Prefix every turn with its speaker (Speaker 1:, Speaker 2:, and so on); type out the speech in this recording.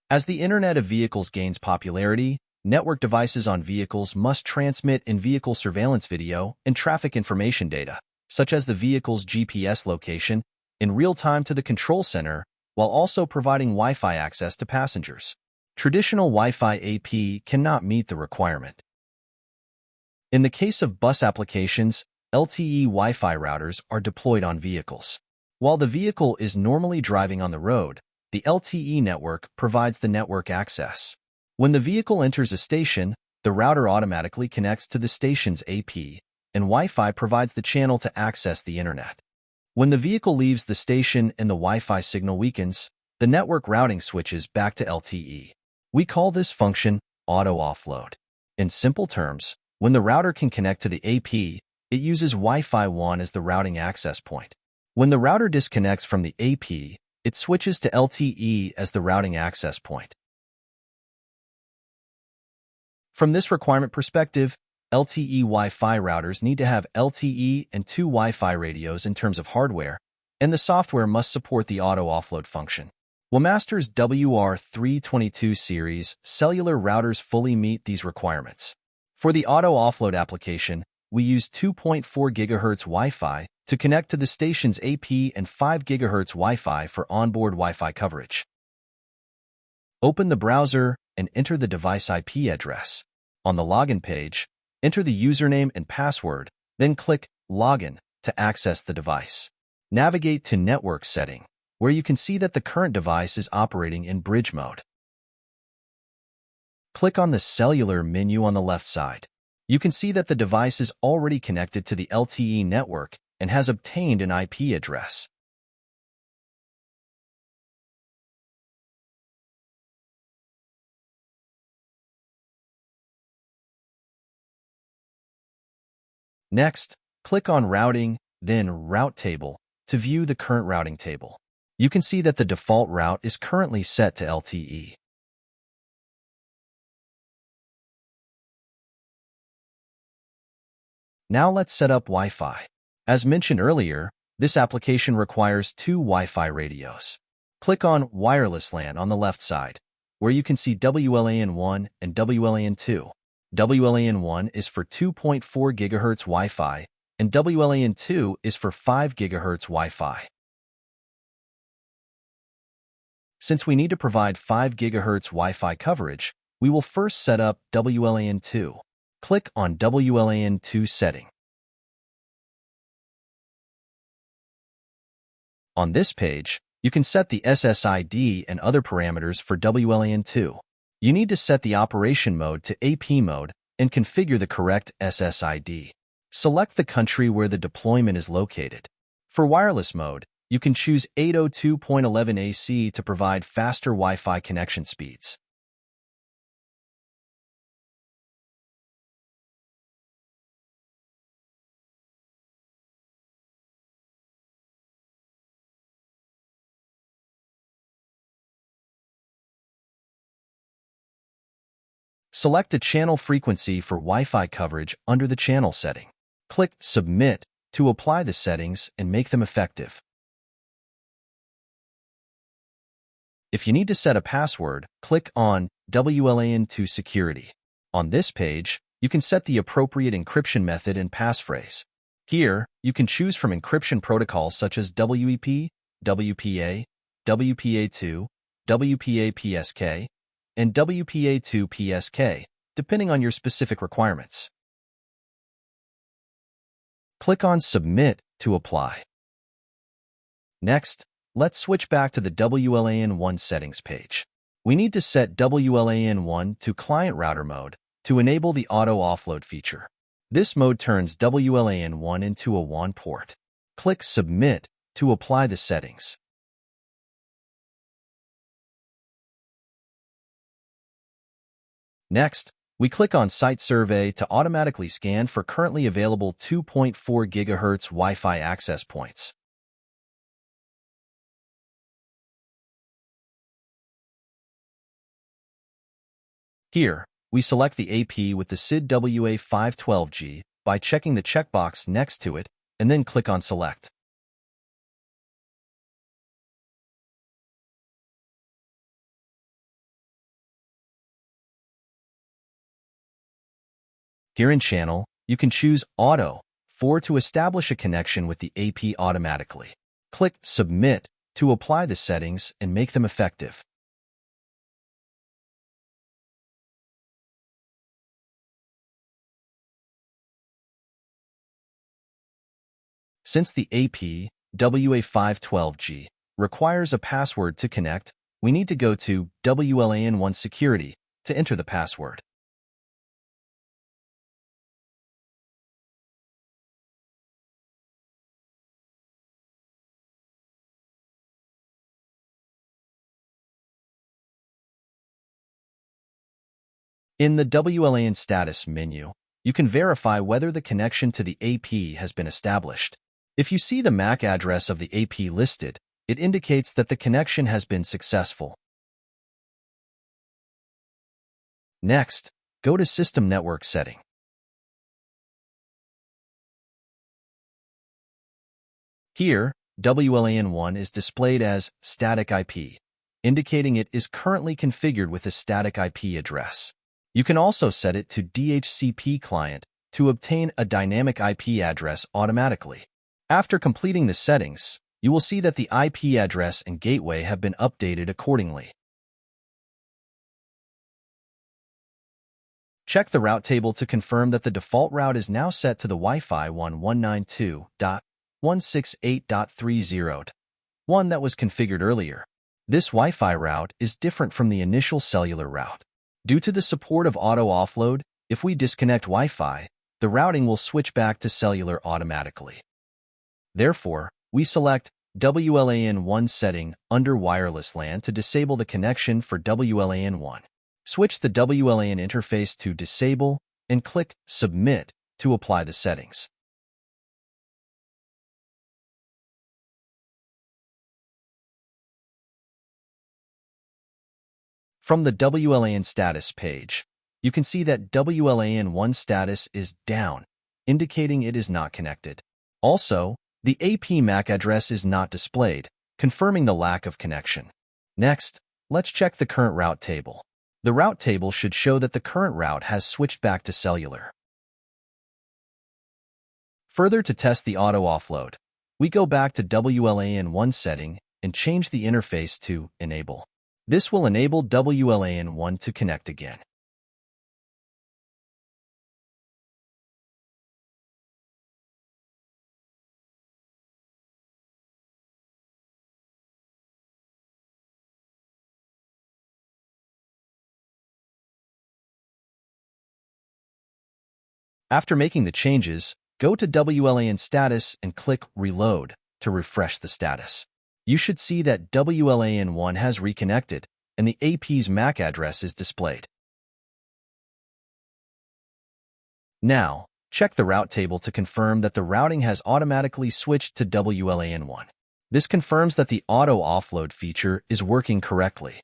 Speaker 1: As the Internet of Vehicles gains popularity, network devices on vehicles must transmit in-vehicle surveillance video and traffic information data, such as the vehicle's GPS location, in real time to the control center, while also providing Wi-Fi access to passengers. Traditional Wi-Fi AP cannot meet the requirement. In the case of bus applications, LTE Wi-Fi routers are deployed on vehicles. While the vehicle is normally driving on the road, the LTE network provides the network access. When the vehicle enters a station, the router automatically connects to the station's AP, and Wi-Fi provides the channel to access the Internet. When the vehicle leaves the station and the Wi-Fi signal weakens, the network routing switches back to LTE. We call this function auto offload. In simple terms, when the router can connect to the AP, it uses Wi-Fi 1 as the routing access point. When the router disconnects from the AP, it switches to LTE as the routing access point. From this requirement perspective, LTE Wi-Fi routers need to have LTE and 2 Wi-Fi radios in terms of hardware, and the software must support the auto offload function. WoMaster's WR322 series cellular routers fully meet these requirements. For the auto offload application, we use 2.4 GHz Wi-Fi to connect to the station's AP and 5 GHz Wi-Fi for onboard Wi-Fi coverage. Open the browser and enter the device IP address. On the login page, enter the username and password, then click Login to access the device. Navigate to Network Setting, where you can see that the current device is operating in bridge mode. Click on the Cellular menu on the left side. You can see that the device is already connected to the LTE network and has obtained an IP address. Next, click on Routing, then Route Table to view the current routing table. You can see that the default route is currently set to LTE. Now let's set up Wi-Fi. As mentioned earlier, this application requires 2 Wi-Fi radios. Click on Wireless LAN on the left side, where you can see WLAN1 and WLAN2. WLAN1 is for 2.4 GHz Wi-Fi, and WLAN2 is for 5 GHz Wi-Fi. Since we need to provide 5 GHz Wi-Fi coverage, we will first set up WLAN2. Click on WLAN2 setting. On this page, you can set the SSID and other parameters for WLAN2. You need to set the operation mode to AP mode and configure the correct SSID. Select the country where the deployment is located. For wireless mode, you can choose 802.11 AC to provide faster Wi-Fi connection speeds. Select a channel frequency for Wi-Fi coverage under the channel setting. Click Submit to apply the settings and make them effective. If you need to set a password, click on WLAN2 Security. On this page, you can set the appropriate encryption method and passphrase. Here, you can choose from encryption protocols such as WEP, WPA, WPA2, WPA-PSK, and WPA2-PSK, depending on your specific requirements. Click on Submit to apply. Next, let's switch back to the WLAN1 settings page. We need to set WLAN1 to client router mode to enable the auto offload feature. This mode turns WLAN1 into a WAN port. Click Submit to apply the settings. Next, we click on Site Survey to automatically scan for currently available 2.4 GHz Wi-Fi access points. Here, we select the AP with the SID WA512G by checking the checkbox next to it and then click on Select. Here in Channel, you can choose Auto to establish a connection with the AP automatically. Click Submit to apply the settings and make them effective. Since the AP WA512G requires a password to connect, we need to go to WLAN1 Security to enter the password. In the WLAN status menu, you can verify whether the connection to the AP has been established. If you see the MAC address of the AP listed, it indicates that the connection has been successful. Next, go to System Network Setting. Here, WLAN1 is displayed as static IP, indicating it is currently configured with a static IP address. You can also set it to DHCP client to obtain a dynamic IP address automatically. After completing the settings, you will see that the IP address and gateway have been updated accordingly. Check the route table to confirm that the default route is now set to the Wi-Fi 1192.168.30, one that was configured earlier. This Wi-Fi route is different from the initial cellular route. Due to the support of auto offload, if we disconnect Wi-Fi, the routing will switch back to cellular automatically. Therefore, we select WLAN1 setting under Wireless LAN to disable the connection for WLAN1. Switch the WLAN interface to Disable and click Submit to apply the settings. From the WLAN status page, you can see that WLAN1 status is down, indicating it is not connected. Also, the AP MAC address is not displayed, confirming the lack of connection. Next, let's check the current route table. The route table should show that the current route has switched back to cellular. Further, to test the auto offload, we go back to WLAN1 setting and change the interface to Enable. This will enable WLAN1 to connect again. After making the changes, go to WLAN status and click Reload to refresh the status. You should see that WLAN1 has reconnected and the AP's MAC address is displayed. Now, check the route table to confirm that the routing has automatically switched to WLAN1. This confirms that the auto offload feature is working correctly.